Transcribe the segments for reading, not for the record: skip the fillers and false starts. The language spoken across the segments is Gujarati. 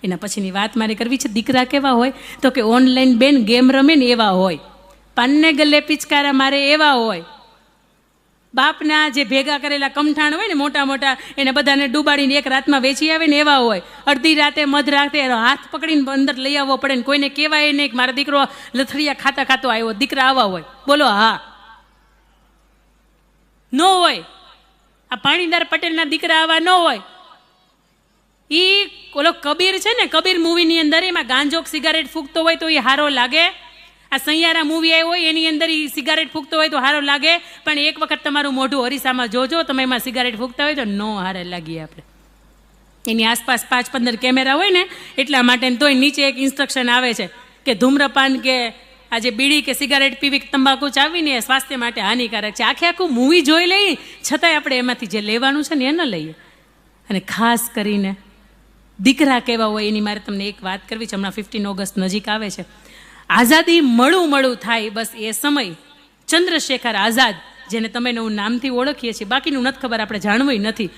એના પછીની વાત મારે કરવી છે. દીકરા કેવા હોય તો કે ઓનલાઈન બેન ગેમ રમે ને એવા હોય, પાનને ગલ્લે પિચકારા મારે એવા હોય, બાપના જે ભેગા કરેલા કમઠાણ હોય ને મોટા મોટા એને બધાને ડૂબાડીને એક રાતમાં વેચી આવે ને એવા હોય. અડધી રાતે મધરાતે એનો હાથ પકડીને અંદર લઈ આવવો પડે ને કોઈને કહેવાય નહીં કે મારો દીકરો લથડિયા ખાતા ખાતો આવ્યો. દીકરા આવા હોય, બોલો હા ન હોય? આ પાણીદાર પટેલના દીકરા આવા ન હોય. ઈ ઓલો કબીર છે ને, કબીર મૂવીની અંદર એમાં ગાંજોક સિગારેટ ફૂંકતો હોય તો એ હારો લાગે. આ સૈયારા મૂવી આવ્યો હોય એની અંદર એ સિગારેટ ફૂંકતો હોય તો હારો લાગે. પણ એક વખત તમારું મોઢું અરીસામાં જોજો, તમે એમાં સિગારેટ ફૂંકતા હોય તો નો હારે લાગીએ આપણે. એની આસપાસ 5-15 કેમેરા હોય ને એટલા માટે. તોય નીચે એક ઇન્સ્ટ્રક્શન આવે છે કે ધૂમ્રપાન કે આજે બીડી કે સિગારેટ પીવી તંબાકુ ચાવીને સ્વાસ્થ્ય માટે હાનિકારક છે. આખે આખું મૂવી જોઈ લઈએ છતાંય આપણે એમાંથી જે લેવાનું છે ને એ ન લઈએ. અને ખાસ કરીને દીકરા કેવા હોય એની મારે તમને એક વાત કરવી છે. હમણાં 15 ઓગસ્ટ નજીક આવે છે. આઝાદી મળું થાય બસ એ સમય ચંદ્રશેખર આઝાદ, જેને તમે હું નામથી ઓળખીએ છીએ, બાકીનું નથી ખબર, આપણે જાણવું નથી.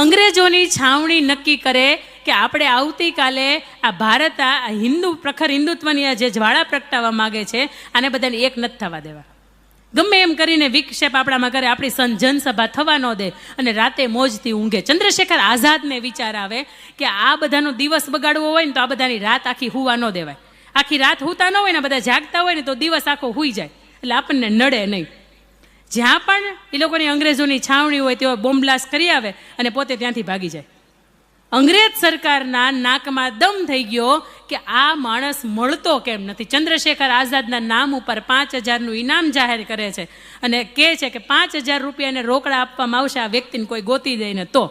અંગ્રેજોની છાવણી નક્કી કરે કે આપણે આવતીકાલે આ ભારત આ હિન્દુ પ્રખર હિન્દુત્વની આ જે જ્વાળા પ્રગટાવવા માગે છે આને બધાને એક નથી થવા દેવા. ગમે એમ કરીને વિક્ષેપ આપણામાં કરે, આપણી જનસભા થવા ન દે અને રાતે મોજથી ઊંઘે. ચંદ્રશેખર આઝાદને વિચાર આવે કે આ બધાનો દિવસ બગાડવો હોય ને તો આ બધાની રાત આખી હુવા ન દેવાય. આખી રાત હુતા ન હોય ને બધા જાગતા હોય ને તો દિવસ આખો હુઈ જાય, એટલે આપણને નડે નહીં. જ્યાં પણ એ લોકોની અંગ્રેજોની છાવણી હોય તેઓ બોમ્બ બ્લાસ્ટ કરી આવે અને પોતે ત્યાંથી ભાગી જાય. અંગ્રેજ સરકારના નાકમાં દમ થઈ ગયો કે આ માણસ મળતો કેમ નથી. ચંદ્રશેખર આઝાદના નામ ઉપર 5000નું ઇનામ જાહેર કરે છે અને કહે છે કે 5000 રૂપિયાને રોકડા આપવામાં આવશે આ વ્યક્તિને કોઈ ગોતી દઈને તો.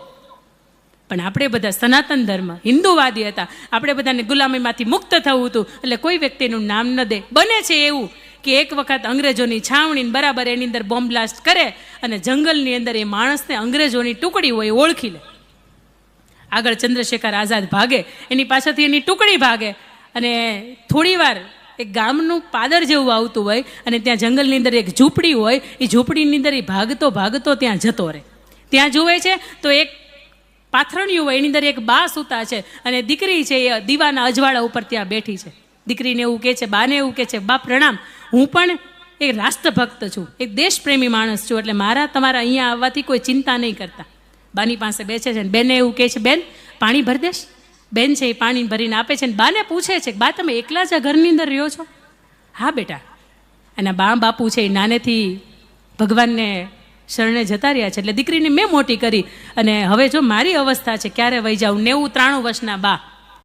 પણ આપણે બધા સનાતન ધર્મ હિન્દુવાદી હતા, આપણે બધાને ગુલામીમાંથી મુક્ત થવું હતું, એટલે કોઈ વ્યક્તિનું નામ ન દે. બને છે એવું કે એક વખત અંગ્રેજોની છાવણી બરાબર એની અંદર બોમ્બ બ્લાસ્ટ કરે અને જંગલની અંદર એ માણસને અંગ્રેજોની ટુકડી હોય ઓળખી લે. આગળ ચંદ્રશેખર આઝાદ ભાગે, એની પાછળથી એની ટુકડી ભાગે અને થોડી વાર એક ગામનું પાદર જેવું આવતું હોય અને ત્યાં જંગલની અંદર એક ઝૂંપડી હોય. એ ઝૂંપડીની અંદર એ ભાગતો ત્યાં જતો રહે. ત્યાં જુએ છે તો એક પાથરણિયું હોય, એની અંદર એક બા સૂતા છે અને દીકરી છે એ દીવાના અજવાળા ઉપર ત્યાં બેઠી છે. દીકરીને એવું કહે છે, બાને એવું કહે છે, બા પ્રણામ, હું પણ એક રાષ્ટ્રભક્ત છું, એક દેશપ્રેમી માણસ છું, એટલે મારા તમારા અહીંયા આવવાથી કોઈ ચિંતા નહીં કરતા. બાની પાસે બેસે છે ને બેને એવું કહે છે, બેન પાણી ભરી દેશ? બેન છે એ પાણી ભરીને આપે છે ને બાને પૂછે છે, બા તમે એકલા જ આ ઘરની અંદર રહ્યો છો? હા બેટા. અને બાપુ છે એ નાનેથી ભગવાનને શરણે જતા રહ્યા છે, એટલે દીકરીને મેં મોટી કરી અને હવે જો મારી અવસ્થા છે ક્યારે વહી જાઉં. 90-93 વર્ષના બા